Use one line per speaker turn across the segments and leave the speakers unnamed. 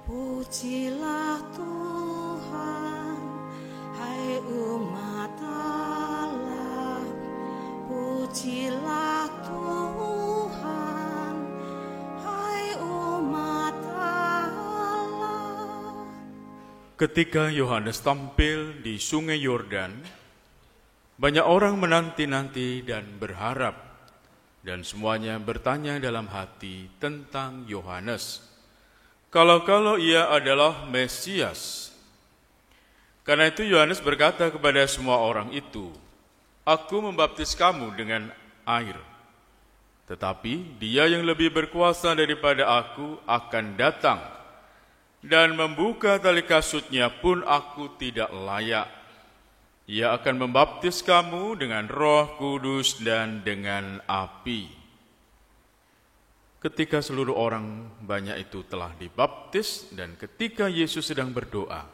Pujilah Tuhan, hai umat Allah. Pujilah Tuhan, hai umat Allah.
Ketika Yohanes tampil di Sungai Yordan, banyak orang menanti-nanti dan berharap, dan semuanya bertanya dalam hati tentang Yohanes. Kalau ia adalah Mesias. Karena itu Yohanes berkata kepada semua orang itu, "Aku membaptis kamu dengan air. Tetapi dia yang lebih berkuasa daripada aku akan datang, dan membuka tali kasutnya pun aku tidak layak. Ia akan membaptis kamu dengan Roh Kudus dan dengan api." Ketika seluruh orang banyak itu telah dibaptis dan ketika Yesus sedang berdoa,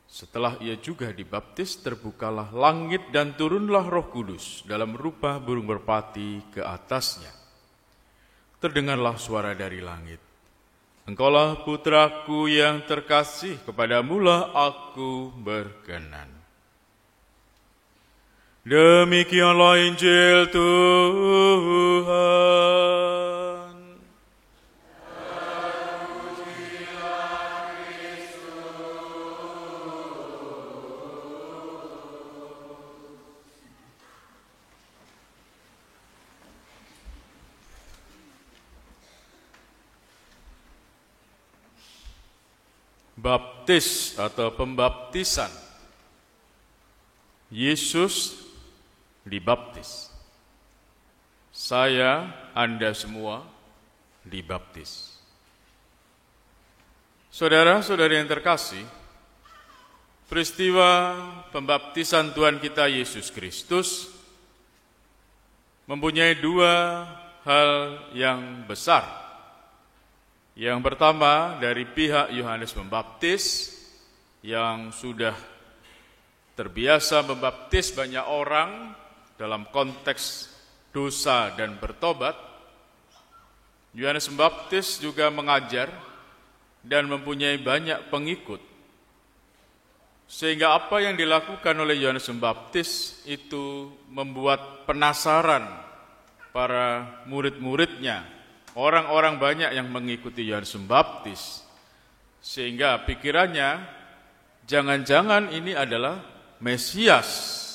setelah ia juga dibaptis, terbukalah langit dan turunlah Roh Kudus dalam rupa burung merpati ke atasnya. Terdengarlah suara dari langit, "Engkaulah putraku yang terkasih, kepadamulah aku berkenan." Demikianlah Injil Tuhan. Baptis atau pembaptisan. Yesus dibaptis. Saya, Anda semua dibaptis. Saudara-saudari yang terkasih, peristiwa pembaptisan Tuhan kita Yesus Kristus mempunyai dua hal yang besar. Yang pertama, dari pihak Yohanes Pembaptis yang sudah terbiasa membaptis banyak orang dalam konteks dosa dan bertobat. Yohanes Pembaptis juga mengajar dan mempunyai banyak pengikut, sehingga apa yang dilakukan oleh Yohanes Pembaptis itu membuat penasaran para murid-muridnya, orang-orang banyak yang mengikuti Yohanes Pembaptis, sehingga pikirannya jangan-jangan ini adalah Mesias.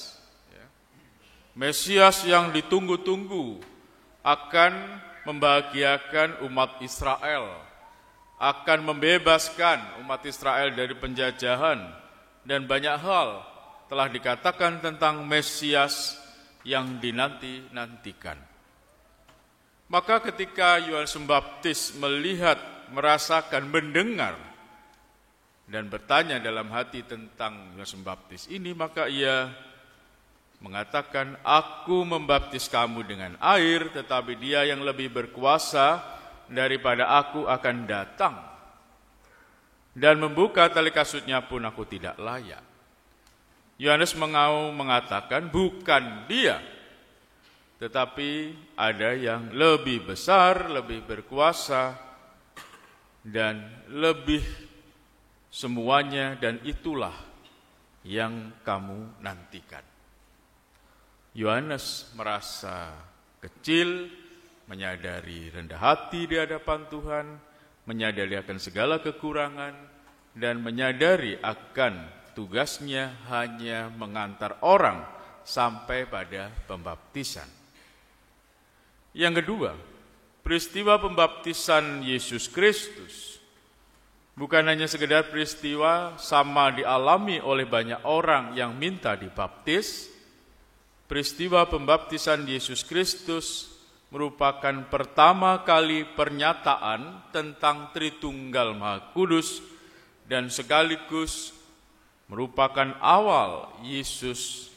Mesias yang ditunggu-tunggu akan membahagiakan umat Israel, akan membebaskan umat Israel dari penjajahan, dan banyak hal telah dikatakan tentang Mesias yang dinanti-nantikan. Maka ketika Yohanes Pembaptis melihat, merasakan, mendengar, dan bertanya dalam hati tentang Yohanes Pembaptis ini, maka ia mengatakan, "Aku membaptis kamu dengan air, tetapi dia yang lebih berkuasa daripada aku akan datang, dan membuka tali kasutnya pun aku tidak layak." Yohanes mengatakan, bukan dia, tetapi ada yang lebih besar, lebih berkuasa, dan lebih semuanya, dan itulah yang kamu nantikan. Yohanes merasa kecil, menyadari rendah hati di hadapan Tuhan, menyadari akan segala kekurangan, dan menyadari akan tugasnya hanya mengantar orang sampai pada pembaptisan. Yang kedua, peristiwa pembaptisan Yesus Kristus bukan hanya sekedar peristiwa sama dialami oleh banyak orang yang minta dibaptis. Peristiwa pembaptisan Yesus Kristus merupakan pertama kali pernyataan tentang Tritunggal Maha Kudus dan sekaligus merupakan awal Yesus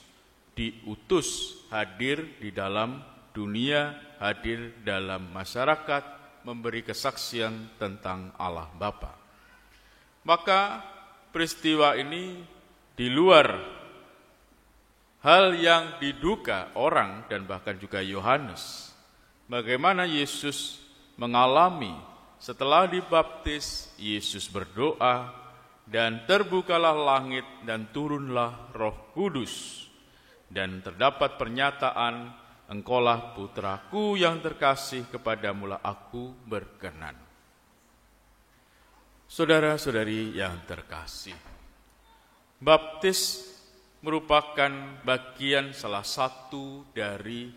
diutus hadir di dalam dunia, hadir dalam masyarakat, memberi kesaksian tentang Allah Bapa. Maka peristiwa ini di luar hal yang diduga orang dan bahkan juga Yohanes, bagaimana Yesus mengalami setelah dibaptis, Yesus berdoa, dan terbukalah langit dan turunlah Roh Kudus. Dan terdapat pernyataan, Engkaulah putraku yang terkasih, kepadamulah aku berkenan. Saudara-saudari yang terkasih, baptis merupakan bagian salah satu dari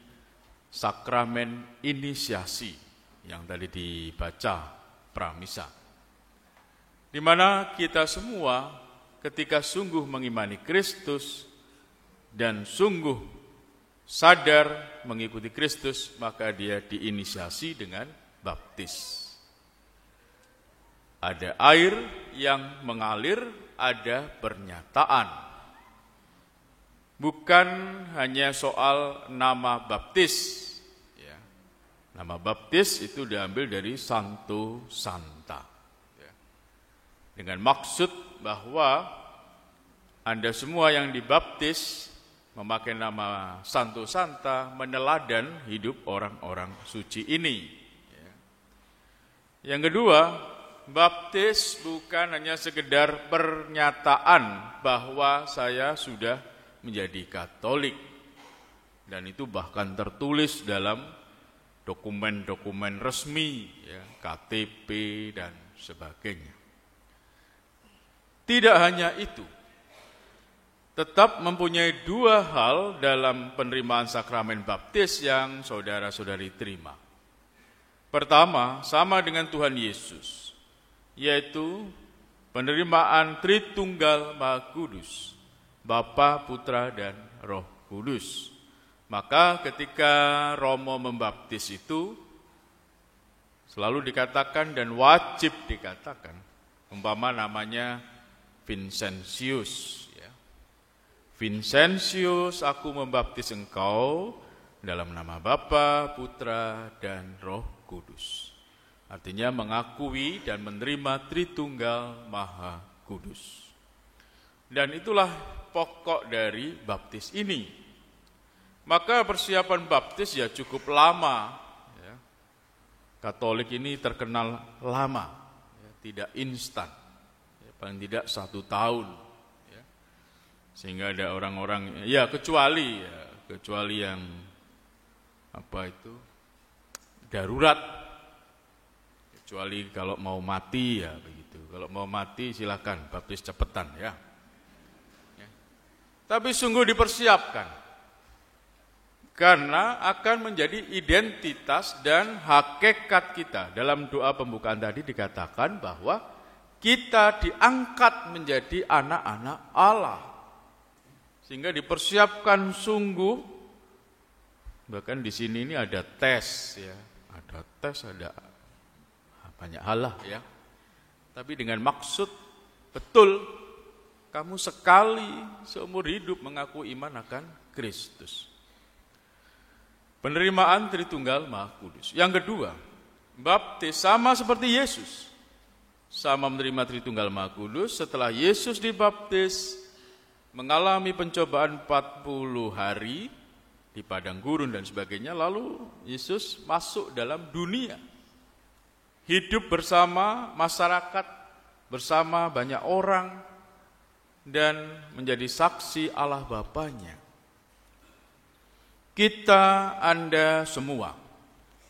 sakramen inisiasi yang tadi dibaca pramisa, di mana kita semua ketika sungguh mengimani Kristus dan sungguh sadar mengikuti Kristus, maka dia diinisiasi dengan baptis. Ada air yang mengalir, ada pernyataan. Bukan hanya soal nama baptis. Ya. Nama baptis itu diambil dari Santo Santa. Ya. Dengan maksud bahwa Anda semua yang dibaptis memakai nama Santo Santa, meneladan hidup orang-orang suci ini. Ya. Yang kedua, baptis bukan hanya sekedar pernyataan bahwa saya sudah menjadi Katolik. Dan itu bahkan tertulis dalam dokumen-dokumen resmi, ya, KTP dan sebagainya. Tidak hanya itu, tetap mempunyai dua hal dalam penerimaan sakramen baptis yang saudara-saudari terima. Pertama, sama dengan Tuhan Yesus, yaitu penerimaan Tritunggal Maha Kudus, Bapa, Putra, dan Roh Kudus. Maka ketika Romo membaptis itu selalu dikatakan dan wajib dikatakan, umpama namanya Vincentius. Ya. Vincentius, aku membaptis engkau dalam nama Bapa, Putra, dan Roh Kudus. Artinya mengakui dan menerima Tritunggal Maha Kudus. Dan itulah pokok dari baptis ini. Maka persiapan baptis ya cukup lama. Ya. Katolik ini terkenal lama, ya, tidak instan. Ya, paling tidak 1 tahun. Ya. Sehingga ada orang-orang, ya kecuali yang darurat. Kecuali kalau mau mati ya begitu. Kalau mau mati silakan baptis cepetan ya. Tapi sungguh dipersiapkan. Karena akan menjadi identitas dan hakikat kita. Dalam doa pembukaan tadi dikatakan bahwa kita diangkat menjadi anak-anak Allah. Sehingga dipersiapkan sungguh. Bahkan di sini ini ada tes ya. Ada tes, ada banyak hal lah ya. Tapi dengan maksud betul kamu sekali seumur hidup mengaku iman akan Kristus. Penerimaan Tritunggal Maha Kudus. Yang kedua, baptis sama seperti Yesus. Sama menerima Tritunggal Maha Kudus, setelah Yesus dibaptis, mengalami pencobaan 40 hari di padang gurun dan sebagainya, lalu Yesus masuk dalam dunia. Hidup bersama masyarakat, bersama banyak orang, dan menjadi saksi Allah Bapanya. Kita, Anda semua,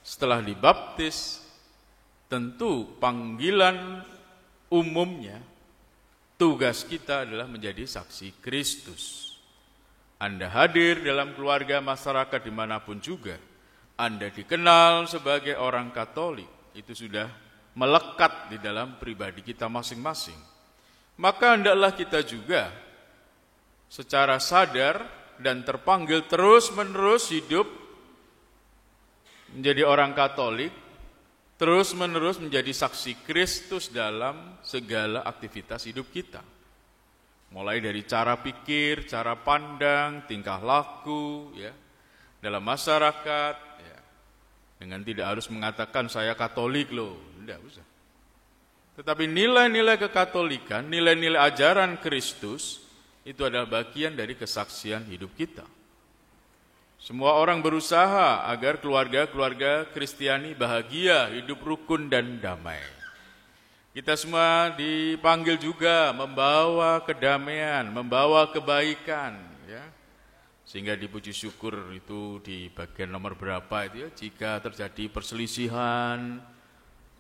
setelah dibaptis, tentu panggilan umumnya, tugas kita adalah menjadi saksi Kristus. Anda hadir dalam keluarga masyarakat dimanapun juga, Anda dikenal sebagai orang Katolik, itu sudah melekat di dalam pribadi kita masing-masing. Maka hendaklah kita juga secara sadar dan terpanggil terus-menerus hidup menjadi orang Katolik, terus-menerus menjadi saksi Kristus dalam segala aktivitas hidup kita. Mulai dari cara pikir, cara pandang, tingkah laku, ya, dalam masyarakat, ya, dengan tidak harus mengatakan saya Katolik loh, tidak usah. Tetapi nilai-nilai kekatolikan, nilai-nilai ajaran Kristus, itu adalah bagian dari kesaksian hidup kita. Semua orang berusaha agar keluarga-keluarga Kristiani bahagia, hidup rukun dan damai. Kita semua dipanggil juga membawa kedamaian, membawa kebaikan, ya. Sehingga dipuji syukur itu di bagian nomor berapa itu ya, jika terjadi perselisihan,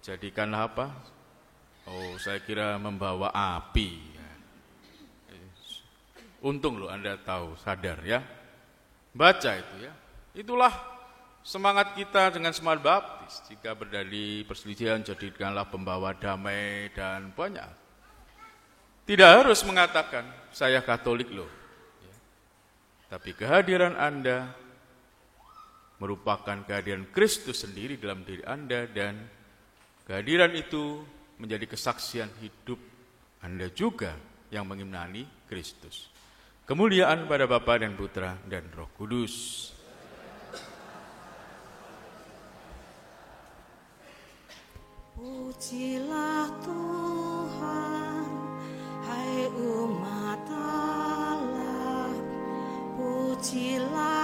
jadikanlah apa? Oh, saya kira membawa api. Ya. Untung loh Anda tahu, sadar ya. Baca itu ya. Itulah semangat kita dengan semangat baptis. Jika berdali perselisihan, jadikanlah pembawa damai dan banyak. Tidak harus mengatakan, saya Katolik loh. Tapi kehadiran Anda merupakan kehadiran Kristus sendiri dalam diri Anda, dan kehadiran itu menjadi kesaksian hidup Anda juga yang mengimani Kristus. Kemuliaan pada Bapa dan Putra dan Roh Kudus.
Pujilah Tuhan, hai umat Allah. Pujilah